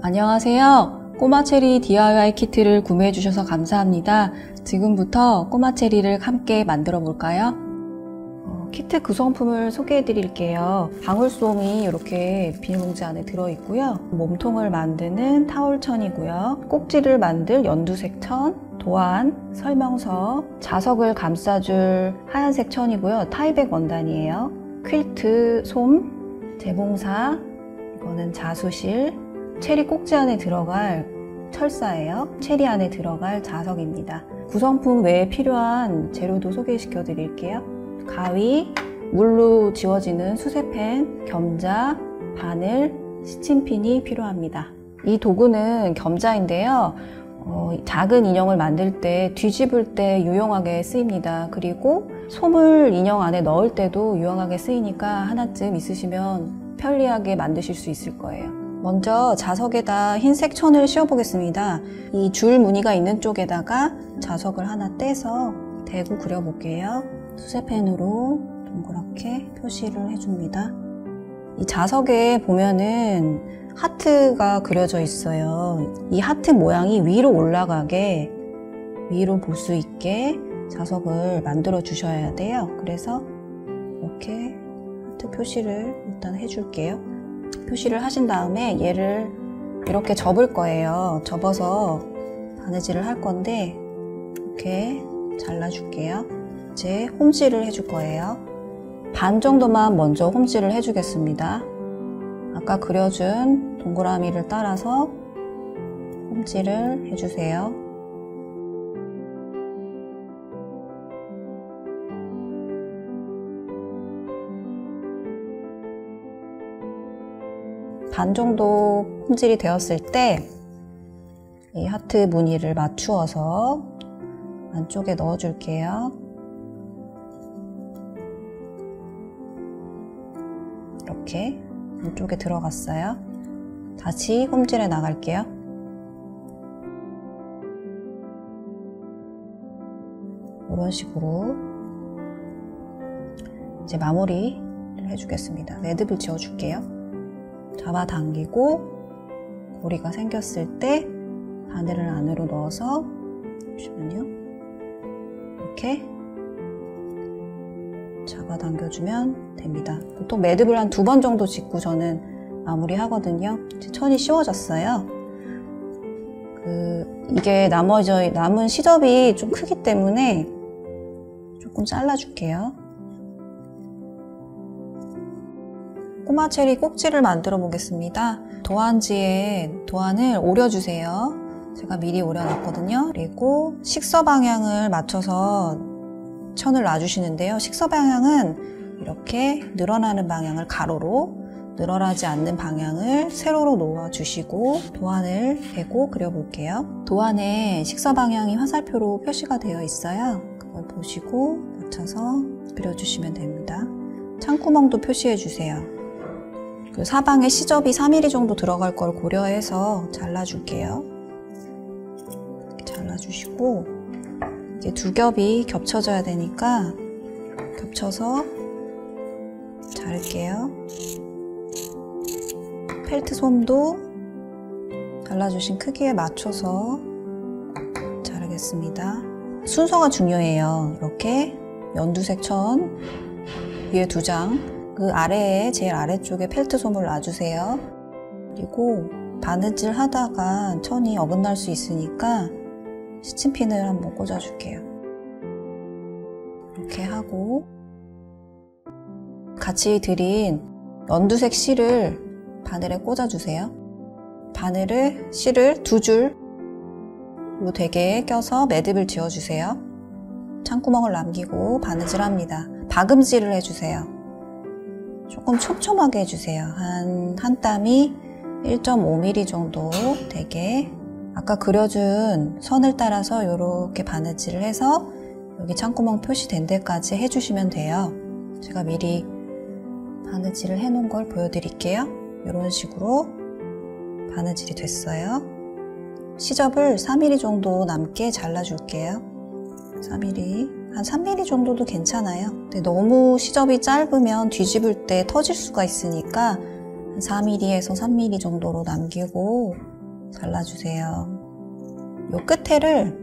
안녕하세요. 꼬마체리 DIY 키트를 구매해 주셔서 감사합니다. 지금부터 꼬마체리를 함께 만들어 볼까요? 키트 구성품을 소개해 드릴게요. 방울솜이 이렇게 비닐봉지 안에 들어있고요. 몸통을 만드는 타올천이고요. 꼭지를 만들 연두색 천, 도안, 설명서, 자석을 감싸줄 하얀색 천이고요. 타이백 원단이에요. 퀼트 솜, 재봉사, 이거는 자수실, 체리 꼭지 안에 들어갈 철사예요. 체리 안에 들어갈 자석입니다. 구성품 외에 필요한 재료도 소개시켜 드릴게요. 가위, 물로 지워지는 수세펜, 겸자, 바늘, 시침핀이 필요합니다. 이 도구는 겸자인데요. 작은 인형을 만들 때 뒤집을 때 유용하게 쓰입니다. 그리고 솜을 인형 안에 넣을 때도 유용하게 쓰이니까 하나쯤 있으시면 편리하게 만드실 수 있을 거예요. 먼저 자석에다 흰색 천을 씌워 보겠습니다. 이 줄 무늬가 있는 쪽에다가 자석을 하나 떼서 대고 그려 볼게요. 수세펜으로 동그랗게 표시를 해줍니다. 이 자석에 보면은 하트가 그려져 있어요. 이 하트 모양이 위로 올라가게, 위로 볼 수 있게 자석을 만들어 주셔야 돼요. 그래서 이렇게 하트 표시를 일단 해줄게요. 표시를 하신 다음에 얘를 이렇게 접을 거예요. 접어서 바느질을 할 건데 이렇게 잘라줄게요. 이제 홈질을 해줄 거예요. 반 정도만 먼저 홈질을 해주겠습니다. 아까 그려준 동그라미를 따라서 홈질을 해주세요. 반 정도 홈질이 되었을 때 이 하트 무늬를 맞추어서 안쪽에 넣어줄게요. 이렇게 안쪽에 들어갔어요. 다시 홈질해 나갈게요. 이런 식으로 이제 마무리를 해주겠습니다. 매듭을 지어줄게요. 잡아당기고 고리가 생겼을 때 바늘을 안으로 넣어서 보시면요. 이렇게 잡아당겨주면 됩니다. 보통 매듭을 한 2번 정도 짓고 저는 마무리 하거든요. 이제 천이 씌워졌어요. 이게 남은 시접이 좀 크기 때문에 조금 잘라줄게요. 꼬마체리 꼭지를 만들어 보겠습니다. 도안지에 도안을 오려주세요. 제가 미리 오려놨거든요. 그리고 식서 방향을 맞춰서 천을 놔주시는데요. 식서 방향은 이렇게 늘어나는 방향을 가로로, 늘어나지 않는 방향을 세로로 놓아주시고 도안을 대고 그려볼게요. 도안에 식서 방향이 화살표로 표시가 되어 있어요. 그걸 보시고 맞춰서 그려주시면 됩니다. 창구멍도 표시해주세요. 그 사방에 시접이 4mm 정도 들어갈 걸 고려해서 잘라줄게요. 이렇게 잘라주시고 이게 두 겹이 겹쳐져야 되니까 겹쳐서 자를게요. 펠트 솜도 잘라주신 크기에 맞춰서 자르겠습니다. 순서가 중요해요. 이렇게 연두색 천 위에 2장, 그 아래에 제일 아래쪽에 펠트 솜을 놔주세요. 그리고 바느질 하다가 천이 어긋날 수 있으니까 시침핀을 한번 꽂아줄게요. 이렇게 하고 같이 드린 연두색 실을 바늘에 꽂아주세요. 실을 2줄로 되게 껴서 매듭을 지어주세요. 창구멍을 남기고 바느질합니다. 박음질을 해주세요. 조금 촘촘하게 해주세요. 한 땀이 1.5mm 정도 되게. 아까 그려준 선을 따라서 이렇게 바느질을 해서 여기 창구멍 표시된 데까지 해주시면 돼요. 제가 미리 바느질을 해놓은 걸 보여드릴게요. 이런 식으로 바느질이 됐어요. 시접을 4mm 정도 남게 잘라줄게요. 4mm, 한 3mm 정도도 괜찮아요. 근데 너무 시접이 짧으면 뒤집을 때 터질 수가 있으니까 한 4mm에서 3mm 정도로 남기고 잘라주세요. 요 끝에를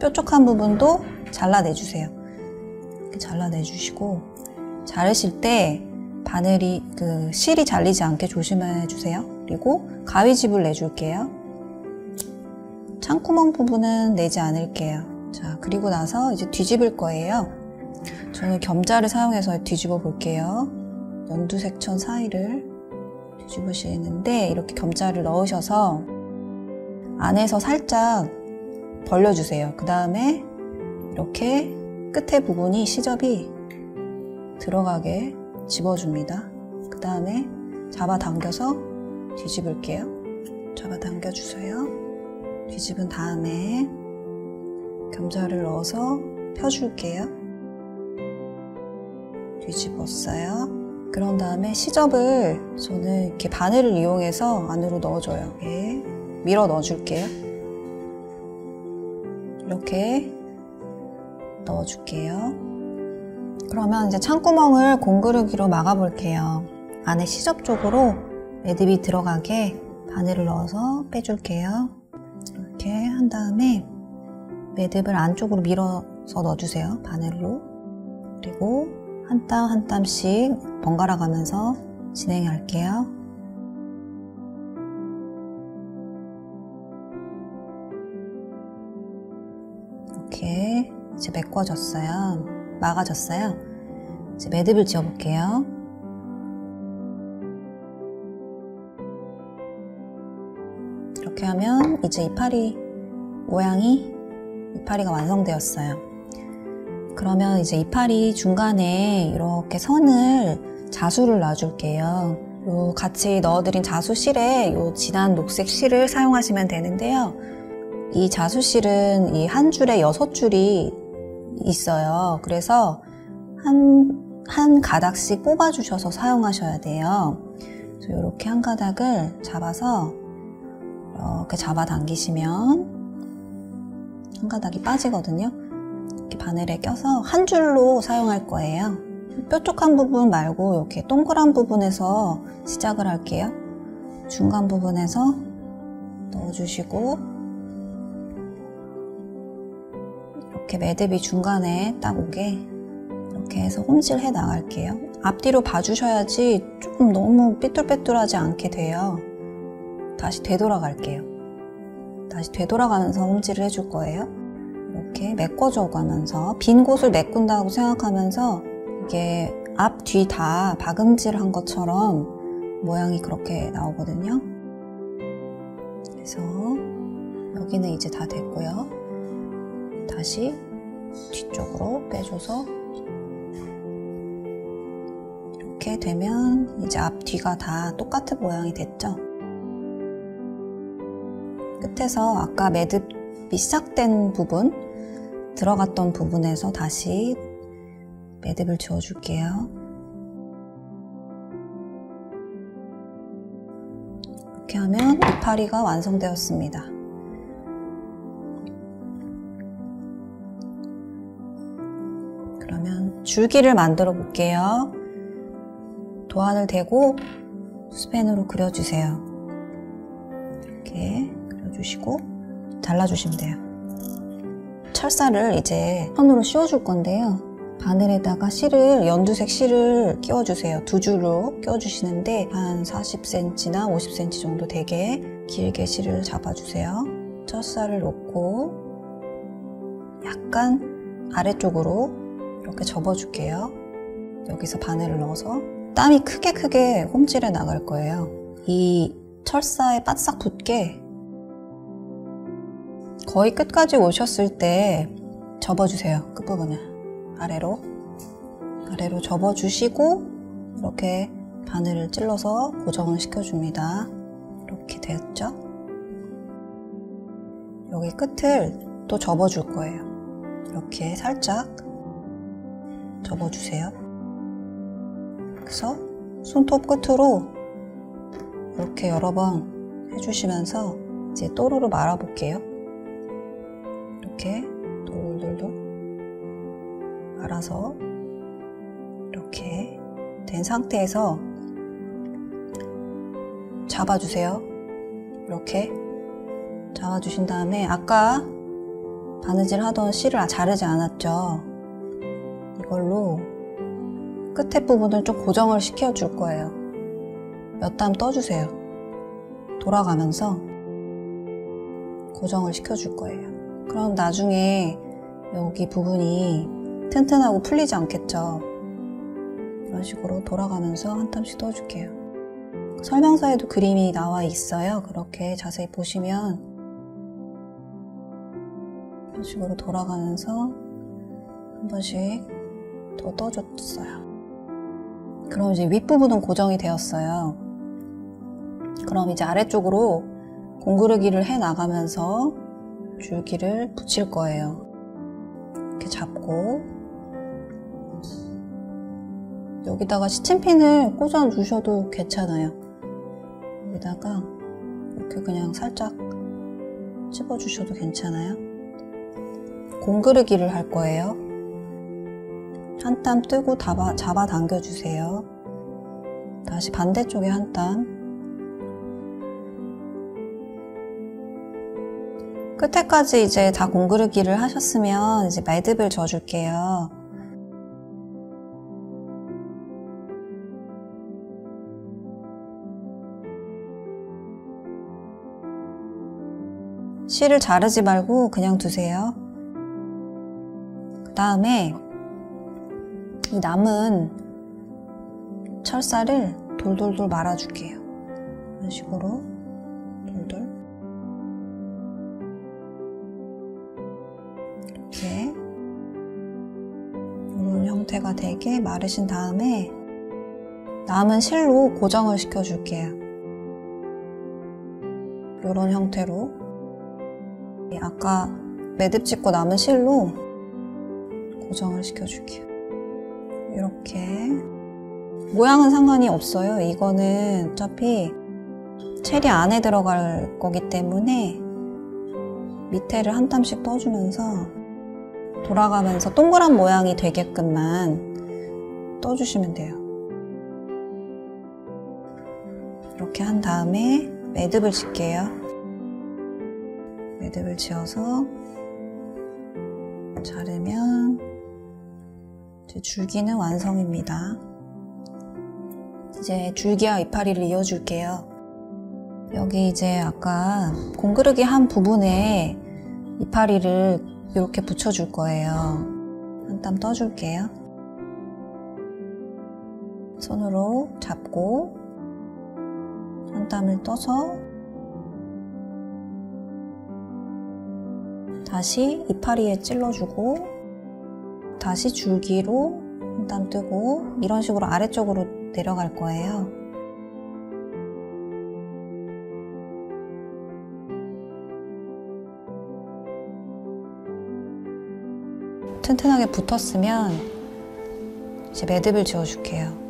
뾰족한 부분도 잘라내주세요. 이렇게 잘라내주시고, 자르실 때 바늘이 실이 잘리지 않게 조심해주세요. 그리고 가위집을 내줄게요. 창구멍 부분은 내지 않을게요. 자, 그리고 나서 이제 뒤집을 거예요. 저는 겸자를 사용해서 뒤집어 볼게요. 연두색천 사이를 뒤집으시는데 이렇게 겸자를 넣으셔서 안에서 살짝 벌려주세요. 그 다음에 이렇게 끝에 부분이 시접이 들어가게 집어줍니다. 그 다음에 잡아당겨서 뒤집을게요. 잡아당겨주세요. 뒤집은 다음에 겸자를 넣어서 펴줄게요. 뒤집었어요. 그런 다음에 시접을 저는 이렇게 바늘을 이용해서 안으로 넣어줘요. 이렇게 밀어 넣어줄게요. 이렇게 넣어줄게요. 그러면 이제 창구멍을 공그르기로 막아볼게요. 안에 시접 쪽으로 매듭이 들어가게 바늘을 넣어서 빼줄게요. 이렇게 한 다음에 매듭을 안쪽으로 밀어서 넣어주세요. 바늘로. 그리고 한 땀 한 땀씩 번갈아 가면서 진행할게요. 이렇게 이제 메꿔졌어요. 막아졌어요. 이제 매듭을 지어볼게요. 이렇게 하면 이제 이파리가 완성되었어요. 그러면 이제 이파리 중간에 이렇게 선을 자수를 놔줄게요. 요 같이 넣어드린 자수실에 요 진한 녹색 실을 사용하시면 되는데요. 이 자수실은 이 한 줄에 6줄이 있어요. 그래서 한 가닥씩 뽑아주셔서 사용하셔야 돼요. 그래서 이렇게 한 가닥을 잡아서 이렇게 잡아당기시면 한 가닥이 빠지거든요. 이렇게 바늘에 껴서 한 줄로 사용할 거예요. 뾰족한 부분 말고 이렇게 동그란 부분에서 시작을 할게요. 중간 부분에서 넣어주시고 이렇게 매듭이 중간에 딱 오게 이렇게 해서 홈질해 나갈게요. 앞뒤로 봐주셔야지 조금 너무 삐뚤빼뚤하지 않게 돼요. 다시 되돌아갈게요. 다시 되돌아가면서 홈질을 해줄 거예요. 이렇게 메꿔줘 가면서 빈 곳을 메꾼다고 생각하면서 이게 앞, 뒤 다 박음질한 것처럼 모양이 그렇게 나오거든요. 그래서 여기는 이제 다 됐고요. 다시 뒤쪽으로 빼줘서 이렇게 되면 이제 앞, 뒤가 다 똑같은 모양이 됐죠. 끝에서 아까 매듭이 시작된 부분, 들어갔던 부분에서 다시 매듭을 지어줄게요. 이렇게 하면 이파리가 완성되었습니다. 그러면 줄기를 만들어 볼게요. 도안을 대고 붓펜으로 그려주세요. 이렇게 그려주시고 잘라주시면 돼요. 철사를 이제 선으로 씌워줄 건데요. 바늘에다가 연두색 실을 끼워주세요. 2줄로 끼워주시는데 한 40cm나 50cm 정도 되게 길게 실을 잡아주세요. 철사를 놓고 약간 아래쪽으로 이렇게 접어줄게요. 여기서 바늘을 넣어서 땀이 크게 홈질해 나갈 거예요. 이 철사에 바싹 붙게 거의 끝까지 오셨을 때 접어주세요. 끝부분을 아래로 접어주시고 이렇게 바늘을 찔러서 고정을 시켜줍니다. 이렇게 되었죠? 여기 끝을 또 접어줄 거예요. 이렇게 살짝 접어주세요. 그래서 손톱 끝으로 이렇게 여러 번 해주시면서 이제 또르르 말아볼게요. 이렇게 돌돌돌 말아서 이렇게 된 상태에서 잡아주세요. 이렇게 잡아주신 다음에 아까 바느질 하던 실을 자르지 않았죠? 이걸로 끝에 부분을 좀 고정을 시켜줄 거예요. 몇 담 떠주세요. 돌아가면서 고정을 시켜줄 거예요. 그럼 나중에 여기 부분이 튼튼하고 풀리지 않겠죠? 이런 식으로 돌아가면서 한 땀씩 떠줄게요. 설명서에도 그림이 나와 있어요. 그렇게 자세히 보시면 이런 식으로 돌아가면서 한 번씩 더 떠줬어요. 그럼 이제 윗부분은 고정이 되었어요. 그럼 이제 아래쪽으로 공구르기를 해 나가면서 줄기를 붙일 거예요. 이렇게 잡고 여기다가 시침핀을 꽂아 주셔도 괜찮아요. 여기다가 이렇게 그냥 살짝 찝어 주셔도 괜찮아요. 공그르기를 할 거예요. 한 땀 뜨고 잡아 당겨 주세요. 다시 반대쪽에 한 땀. 끝에까지 이제 다 공그르기를 하셨으면 이제 매듭을 져줄게요. 실을 자르지 말고 그냥 두세요. 그 다음에 이 남은 철사를 돌돌돌 말아줄게요. 이런 식으로 돌돌. 이렇게 이런 형태가 되게 마르신 다음에 남은 실로 고정을 시켜줄게요. 이런 형태로 아까 매듭 짓고 남은 실로 고정을 시켜줄게요. 이렇게 모양은 상관이 없어요. 이거는 어차피 체리 안에 들어갈 거기 때문에 밑에를 한 땀씩 떠주면서 돌아가면서 동그란 모양이 되게끔만 떠주시면 돼요. 이렇게 한 다음에 매듭을 짓게요. 매듭을 지어서 자르면 이제 줄기는 완성입니다. 이제 줄기와 이파리를 이어줄게요. 여기 이제 아까 공그르기 한 부분에 이파리를 이렇게 붙여줄 거예요. 한 땀 떠줄게요. 손으로 잡고 한 땀을 떠서 다시 이파리에 찔러주고 다시 줄기로 한 땀 뜨고 이런 식으로 아래쪽으로 내려갈 거예요. 튼튼하게 붙었으면 이제 매듭을 지어줄게요.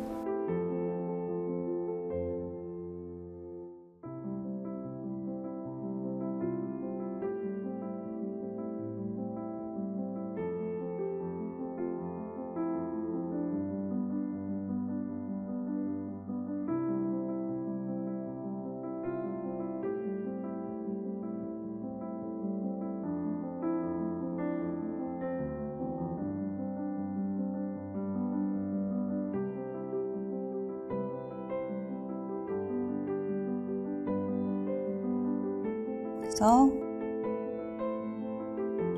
그래서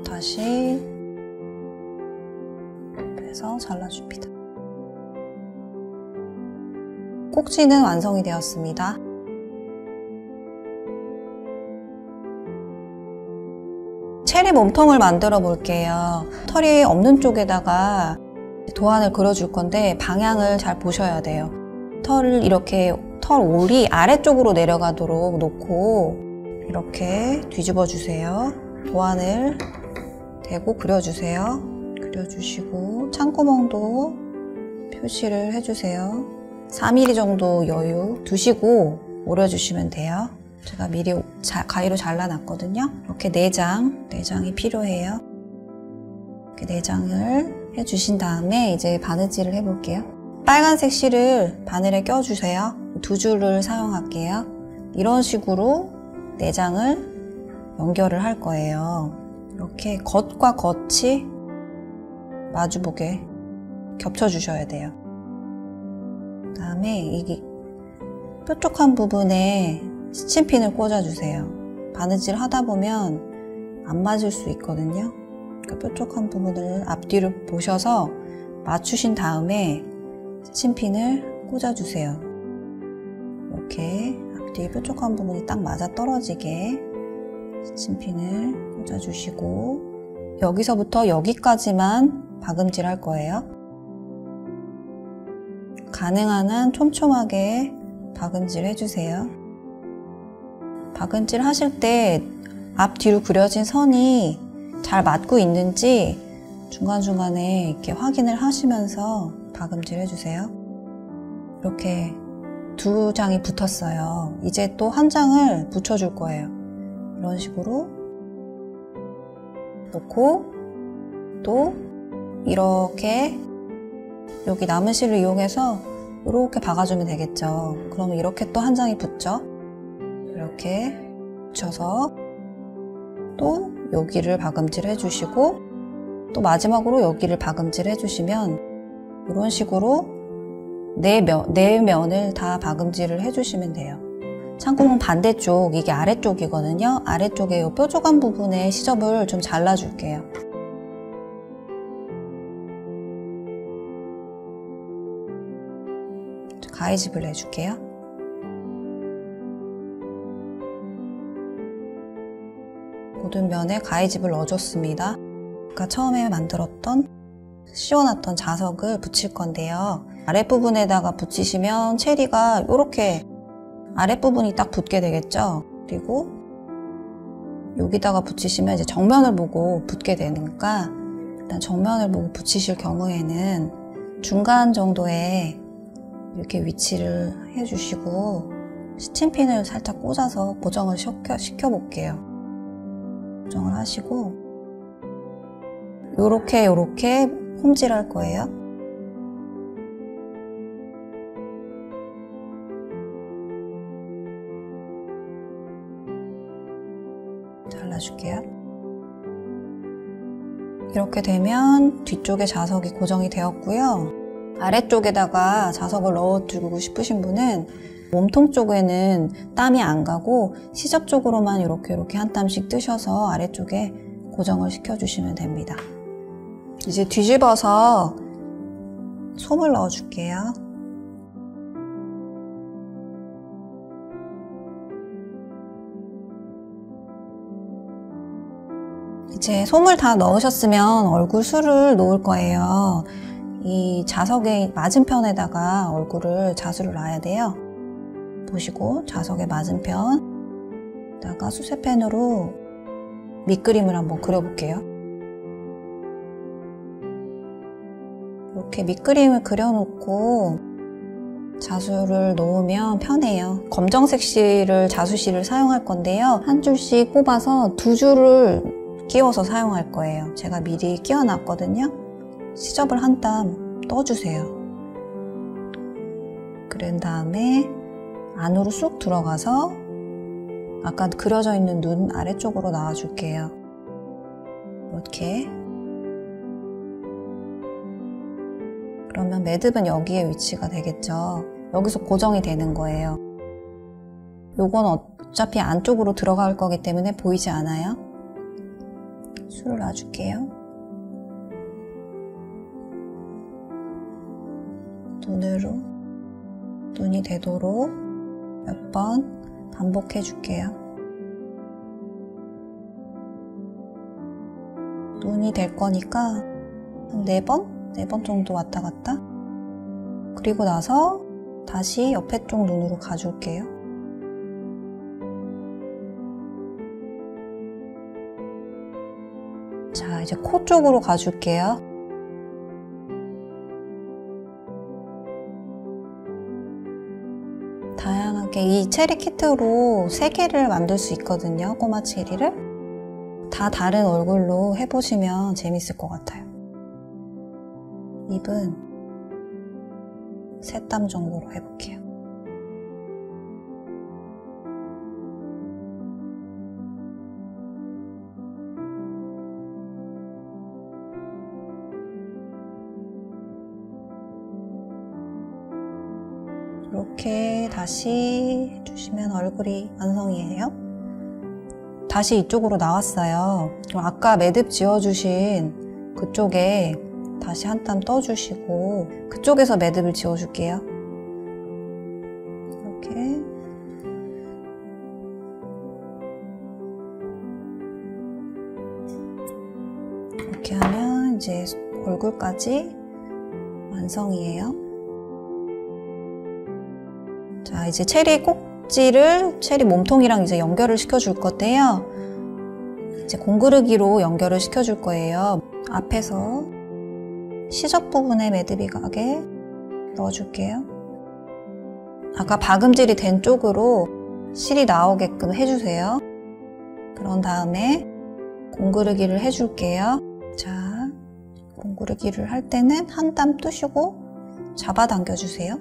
다시 빼서 잘라줍니다. 꼭지는 완성이 되었습니다. 체리 몸통을 만들어 볼게요. 털이 없는 쪽에다가 도안을 그려줄 건데 방향을 잘 보셔야 돼요. 털을 이렇게 털 올이 아래쪽으로 내려가도록 놓고 이렇게 뒤집어 주세요. 도안을 대고 그려주세요. 그려주시고 창구멍도 표시를 해주세요. 4mm 정도 여유 두시고 오려주시면 돼요. 제가 미리 가위로 잘라놨거든요. 이렇게 내장이 필요해요. 이렇게 내장을 해주신 다음에 이제 바느질을 해볼게요. 빨간색 실을 바늘에 껴주세요. 두 줄을 사용할게요. 이런 식으로 내장을 연결을 할 거예요. 이렇게 겉과 겉이 마주보게 겹쳐주셔야 돼요. 그 다음에 이 뾰족한 부분에 스친핀을 꽂아주세요. 바느질 하다 보면 안 맞을 수 있거든요. 그러니까 뾰족한 부분을 앞뒤로 보셔서 맞추신 다음에 스친핀을 꽂아주세요. 이렇게 앞뒤 뾰족한 부분이 딱 맞아 떨어지게 스친핀을 꽂아주시고 여기서부터 여기까지만 박음질 할 거예요. 가능한 한 촘촘하게 박음질 해주세요. 박음질 하실 때 앞뒤로 그려진 선이 잘 맞고 있는지 중간중간에 이렇게 확인을 하시면서 박음질 해주세요. 이렇게 두 장이 붙었어요. 이제 또 한 장을 붙여줄 거예요. 이런 식으로 놓고 또 이렇게 여기 남은 실을 이용해서 이렇게 박아주면 되겠죠. 그러면 이렇게 또 한 장이 붙죠. 이렇게 붙여서 또 여기를 박음질 해주시고 또 마지막으로 여기를 박음질 해주시면 이런 식으로 네 면을 다 박음질을 해주시면 돼요. 창구멍 반대쪽, 이게 아래쪽이거든요. 아래쪽에 이 뾰족한 부분에 시접을 좀 잘라줄게요. 가위집을 내줄게요. 모든 면에 가위집을 넣어줬습니다. 아까 처음에 만들었던 씌워놨던 자석을 붙일 건데요. 아랫부분에다가 붙이시면 체리가 이렇게 아랫부분이 딱 붙게 되겠죠. 그리고 여기다가 붙이시면 이제 정면을 보고 붙게 되니까 일단 정면을 보고 붙이실 경우에는 중간 정도에 이렇게 위치를 해주시고 스친핀을 살짝 꽂아서 고정을 시켜볼게요. 고정을 하시고 요렇게 홈질할 거예요. 잘라줄게요. 이렇게 되면 뒤쪽에 자석이 고정이 되었고요. 아래쪽에다가 자석을 넣어두고 싶으신 분은 몸통 쪽에는 땀이 안 가고 시접 쪽으로만 이렇게 한 땀씩 뜨셔서 아래쪽에 고정을 시켜주시면 됩니다. 이제 뒤집어서 솜을 넣어줄게요. 이제 솜을 다 넣으셨으면 얼굴 술을 놓을 거예요. 이 자석의 맞은편에다가 얼굴을 자수를 놔야 돼요. 보시고 자석의 맞은편에다가 수세펜으로 밑그림을 한번 그려볼게요. 이렇게 밑그림을 그려놓고 자수를 놓으면 편해요. 검정색 실을 자수실을 사용할 건데요. 한 줄씩 뽑아서 두 줄을 끼워서 사용할 거예요. 제가 미리 끼워놨거든요. 시접을 한 땀 떠주세요. 그런 다음에 안으로 쑥 들어가서 아까 그려져 있는 눈 아래쪽으로 나와줄게요. 이렇게. 그러면 매듭은 여기에 위치가 되겠죠. 여기서 고정이 되는 거예요. 요건 어차피 안쪽으로 들어갈 거기 때문에 보이지 않아요. 술을 놔줄게요. 눈으로 눈이 되도록 몇 번 반복해 줄게요. 눈이 될 거니까 한 4번? 4번 정도 왔다 갔다. 그리고 나서 다시 옆에 쪽 눈으로 가줄게요. 자, 이제 코 쪽으로 가줄게요. 다양하게 이 체리 키트로 3개를 만들 수 있거든요. 꼬마 체리를. 다 다른 얼굴로 해보시면 재밌을 것 같아요. 입은 3땀 정도로 해볼게요. 이렇게 다시 해주시면 얼굴이 완성이에요. 다시 이쪽으로 나왔어요. 그럼 아까 매듭 지어주신 그쪽에 다시 한 땀 떠주시고 그쪽에서 매듭을 지어줄게요. 이렇게 이렇게 하면 이제 얼굴까지 완성이에요. 자, 이제 체리 꼭지를 체리 몸통이랑 이제 연결을 시켜줄 건데요. 이제 공구르기로 연결을 시켜줄 거예요. 앞에서 시접 부분에 매듭이 가게 넣어줄게요. 아까 박음질이 된 쪽으로 실이 나오게끔 해주세요. 그런 다음에 공구르기를 해줄게요. 자, 공구르기를 할 때는 한 땀 뜨시고 잡아당겨주세요.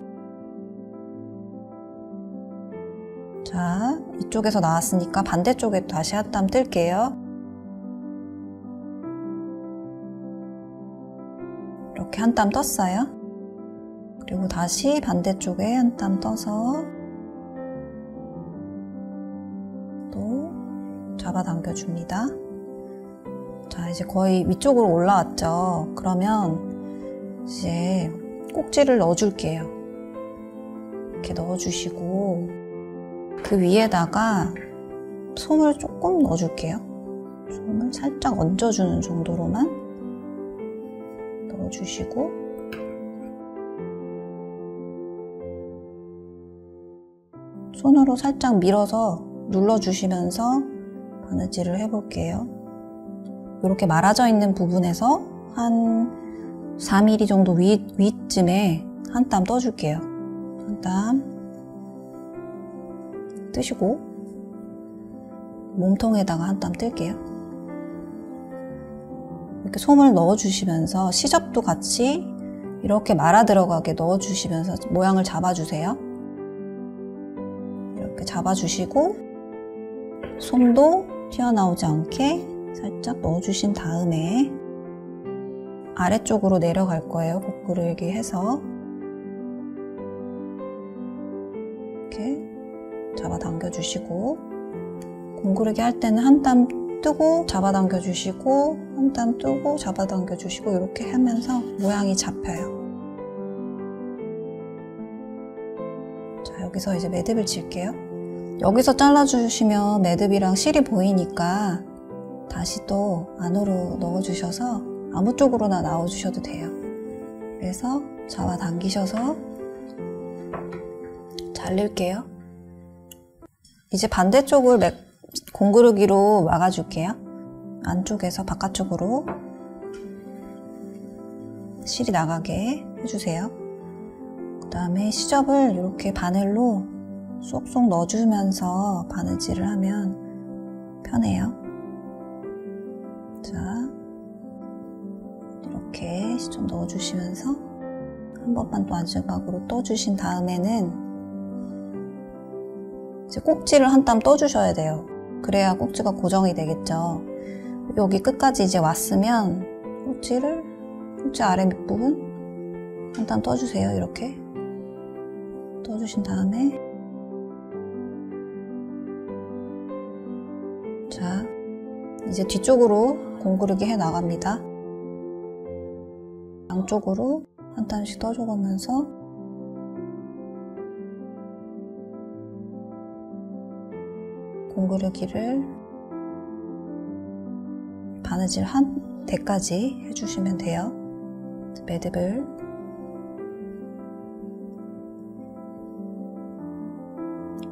자, 이쪽에서 나왔으니까 반대쪽에 다시 한 땀 뜰게요. 이렇게 한 땀 떴어요. 그리고 다시 반대쪽에 한 땀 떠서 또 잡아당겨줍니다. 자, 이제 거의 위쪽으로 올라왔죠. 그러면 이제 꼭지를 넣어줄게요. 이렇게 넣어주시고 그 위에다가 솜을 조금 넣어줄게요. 솜을 살짝 얹어주는 정도로만 넣어주시고 손으로 살짝 밀어서 눌러주시면서 바느질을 해볼게요. 이렇게 말아져 있는 부분에서 한 4mm 정도 위쯤에 한 땀 떠줄게요. 한 땀 뜨시고 몸통에다가 한 땀 뜰게요. 이렇게 솜을 넣어주시면서 시접도 같이 이렇게 말아 들어가게 넣어주시면서 모양을 잡아주세요. 이렇게 잡아주시고 솜도 튀어나오지 않게 살짝 넣어주신 다음에 아래쪽으로 내려갈 거예요. 고꾸르기 해서 이렇게 잡아당겨 주시고 공구르기 할 때는 한 땀 뜨고 잡아당겨 주시고 한 땀 뜨고 잡아당겨 주시고 이렇게 하면서 모양이 잡혀요. 자, 여기서 이제 매듭을 칠게요. 여기서 잘라주시면 매듭이랑 실이 보이니까 다시 또 안으로 넣어주셔서 아무 쪽으로나 나와주셔도 돼요. 그래서 잡아당기셔서 잘릴게요. 이제 반대쪽을 공구르기로 막아줄게요. 안쪽에서 바깥쪽으로 실이 나가게 해주세요. 그 다음에 시접을 이렇게 바늘로 쏙쏙 넣어주면서 바느질을 하면 편해요. 자, 이렇게 시접 넣어주시면서 한 번만 마지막으로 떠주신 다음에는 이제 꼭지를 한 땀 떠주셔야 돼요. 그래야 꼭지가 고정이 되겠죠. 여기 끝까지 이제 왔으면 꼭지 아래 밑부분 한 땀 떠주세요. 이렇게 떠주신 다음에 자, 이제 뒤쪽으로 공구르기 해 나갑니다. 양쪽으로 한 땀씩 떠줘가면서 공구르기를 바느질 한 대까지 해주시면 돼요. 매듭을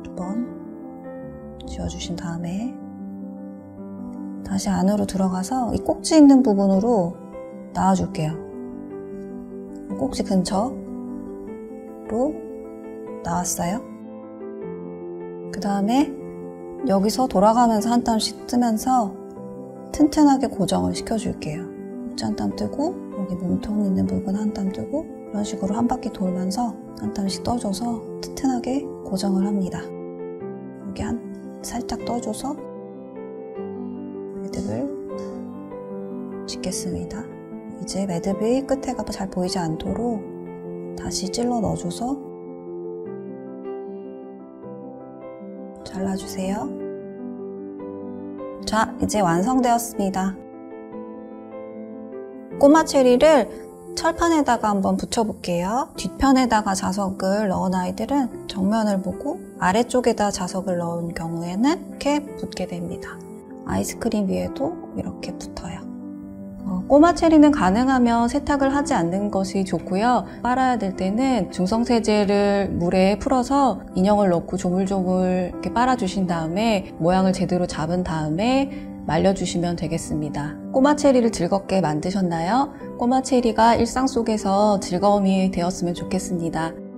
두 번 지어주신 다음에 다시 안으로 들어가서 이 꼭지 있는 부분으로 나와줄게요. 꼭지 근처로 나왔어요. 그 다음에 여기서 돌아가면서 한 땀씩 뜨면서 튼튼하게 고정을 시켜줄게요. 꼭지 한 땀 뜨고 여기 몸통 있는 부분 한 땀 뜨고 이런 식으로 한 바퀴 돌면서 한 땀씩 떠줘서 튼튼하게 고정을 합니다. 여기 살짝 떠줘서 매듭을 짓겠습니다. 이제 매듭이 끝에가 잘 보이지 않도록 다시 찔러 넣어줘서 잘라주세요. 자, 이제 완성되었습니다. 꼬마 체리를 철판에다가 한번 붙여볼게요. 뒷편에다가 자석을 넣은 아이들은 정면을 보고 아래쪽에다 자석을 넣은 경우에는 이렇게 붙게 됩니다. 아이스크림 위에도 이렇게 붙어요. 꼬마 체리는 가능하면 세탁을 하지 않는 것이 좋고요. 빨아야 될 때는 중성세제를 물에 풀어서 인형을 넣고 조물조물 이렇게 빨아주신 다음에 모양을 제대로 잡은 다음에 말려주시면 되겠습니다. 꼬마 체리를 즐겁게 만드셨나요? 꼬마 체리가 일상 속에서 즐거움이 되었으면 좋겠습니다.